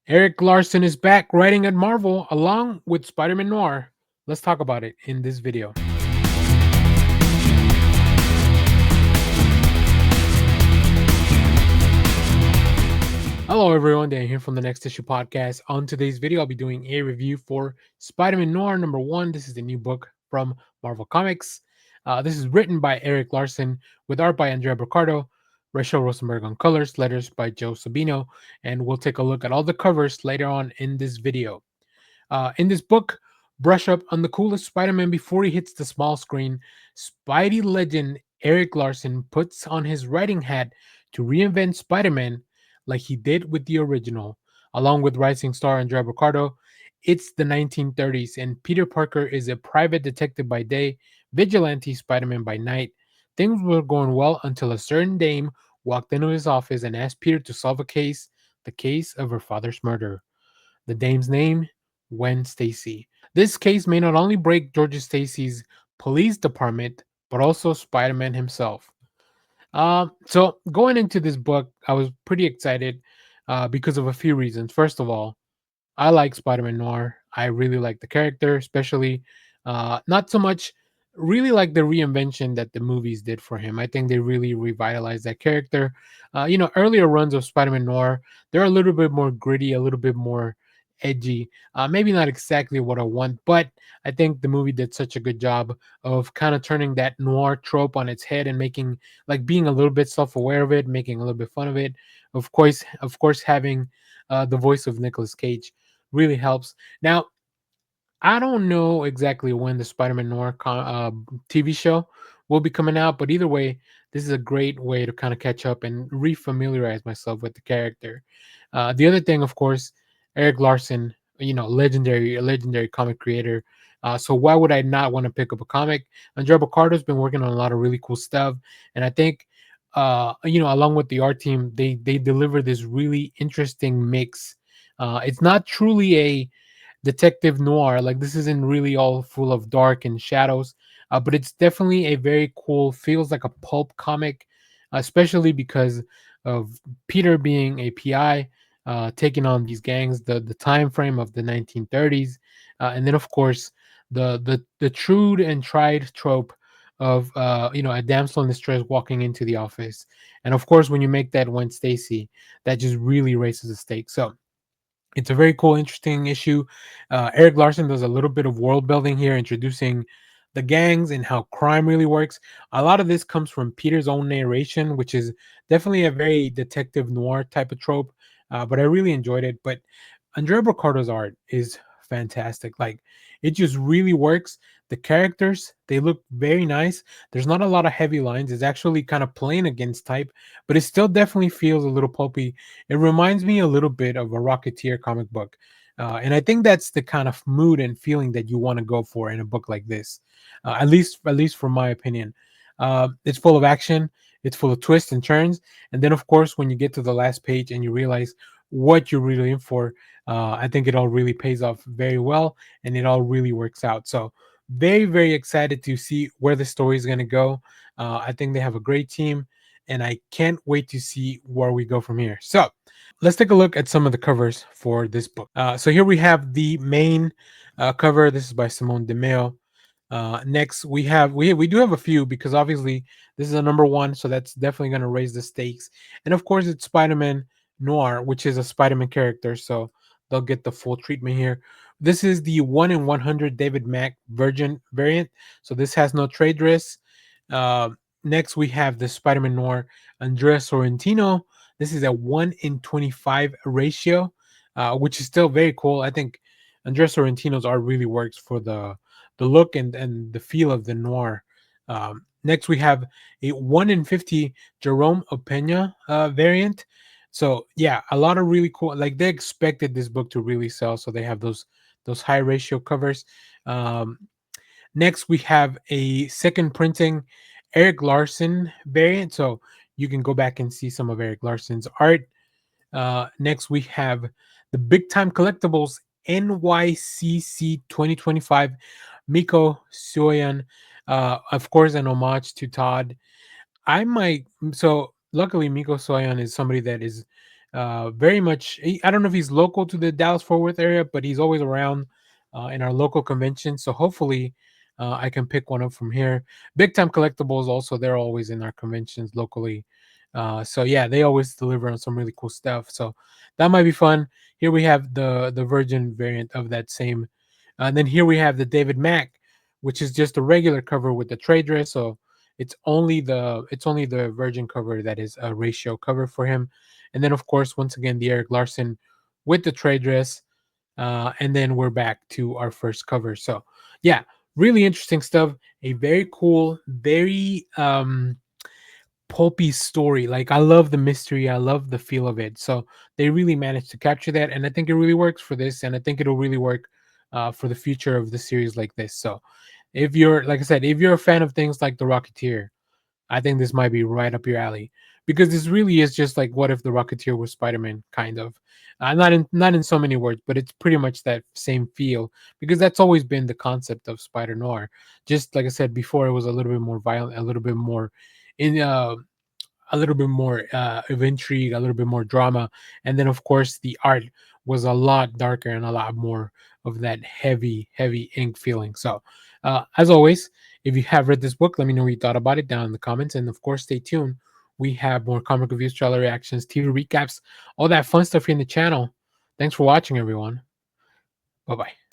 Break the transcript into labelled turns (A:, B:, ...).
A: Erik Larsen is back writing at Marvel along with Spider-Man Noir. Let's talk about it in this video. Hello everyone, Dan here from the Next Issue Podcast. On today's video, I'll be doing a review for Spider-Man Noir number 1. This is the new book from Marvel Comics. This is written by Erik Larsen with art by Andrea Briccardo, Rachel Rosenberg on colors, letters by Joe Sabino, and we'll take a look at all the covers later on in this video. In this book, brush up on the coolest Spider Man before he hits the small screen. Spidey legend Erik Larsen puts on his writing hat to reinvent Spider Man like he did with the original. Along with rising star Andrea Ricardo, it's the 1930s, and Peter Parker is a private detective by day, vigilante Spider Man by night. Things were going well until a certain dame walked into his office and asked Peter to solve a case, the case of her father's murder. The dame's name, Gwen Stacy. This case may not only break Georgia Stacy's police department, but also Spider-Man himself. So going into this book, I was pretty excited because of a few reasons. First of all, I like Spider-Man Noir. I really like the character, especially not so much really like the reinvention that the movies did for him. I think they really revitalized that character. Earlier runs of Spider-Man Noir, they're a little bit more gritty, a little bit more edgy. Maybe not exactly what I want, but I think the movie did such a good job of kind of turning that noir trope on its head and making like being a little bit self-aware of it, making a little bit fun of it. Of course, having the voice of Nicolas Cage really helps. Now, I don't know exactly when the Spider-Man Noir TV show will be coming out, but either way, this is a great way to kind of catch up and refamiliarize myself with the character. The other thing, of course, Erik Larsen, a legendary comic creator. So why would I not want to pick up a comic? Andrea Boccardo's been working on a lot of really cool stuff, and I think, along with the art team, they deliver this really interesting mix. It's not truly a detective noir. Like this isn't really all full of dark and shadows, but it's definitely a very cool. Feels like a pulp comic, especially because of Peter being a PI, taking on these gangs. The time frame of the 1930s, and then of course the true and tried trope of a damsel in distress walking into the office, and of course when you make that Gwen Stacy, that just really raises the stakes. So it's a very cool, interesting issue. Erik Larsen does a little bit of world building here, introducing the gangs and how crime really works. A lot of this comes from Peter's own narration, which is definitely a very detective noir type of trope. But I really enjoyed it. But Andrea Broccardo's art is fantastic. Like it just really works. The characters, they look very nice. There's not a lot of heavy lines. It's actually kind of plain against type, but it still definitely feels a little pulpy. It reminds me a little bit of a Rocketeer comic book. And I think that's the kind of mood and feeling that you want to go for in a book like this. At least from my opinion. It's full of action. It's full of twists and turns. And then, of course, when you get to the last page and you realize what you're really in for, I think it all really pays off very well, and it all really works out. So very, very excited to see where the story is going to go. I think they have a great team, and I can't wait to see where we go from here. So let's take a look at some of the covers for this book. So here we have the main cover. This is by Simone DeMeo. Next, we do have a few because obviously this is a number 1, so that's definitely going to raise the stakes. And of course, it's Spider-Man Noir, which is a Spider-Man character, so they'll get the full treatment here. This is the 1 in 100 David Mack Virgin variant, so this has no trade risk. Uh, Next, we have the Spider-Man Noir Andrea Sorrentino. This is a 1 in 25 ratio, which is still very cool. I think Andrea Sorrentino's art really works for the look and the feel of the noir. Next, we have a 1 in 50 Jerome Opena variant. So yeah, a lot of really cool. Like they expected this book to really sell, so they have those high ratio covers. Um, Next, we have a second printing Erik Larsen variant. So you can go back and see some of Erik Larsen's art. Next, we have the Big Time Collectibles NYCC 2025 Miko Soyan. Of course, an homage to Todd. I might. So, luckily, Miko Soyan is somebody that is Very much. I don't know if he's local to the Dallas Fort Worth area, but he's always around in our local convention. So hopefully, I can pick one up from here. Big Time Collectibles also, they're always in our conventions locally. So yeah, they always deliver on some really cool stuff. So that might be fun. Here we have the Virgin variant of that same. And then here we have the David Mack, which is just a regular cover with the trade dress. So it's only the Virgin cover that is a ratio cover for him. And then, of course, once again, the Erik Larsen with the trade dress. And then we're back to our first cover. So, yeah, really interesting stuff. A very cool, very pulpy story. Like, I love the mystery, I love the feel of it. So, they really managed to capture that. And I think it really works for this. And I think it'll really work for the future of the series like this. So, if you're, like I said, if you're a fan of things like The Rocketeer, I think this might be right up your alley because this really is just like what if the Rocketeer was Spider-Man, kind of. Not in so many words, but it's pretty much that same feel because that's always been the concept of Spider Noir. Just like I said before, it was a little bit more violent, a little bit more in a little bit more of intrigue, a little bit more drama, and then of course the art was a lot darker and a lot more of that heavy, heavy ink feeling. So, as always, if you have read this book, let me know what you thought about it down in the comments, and of course, stay tuned. We have more comic reviews, trailer reactions, TV recaps, all that fun stuff here in the channel. Thanks for watching, everyone. Bye bye.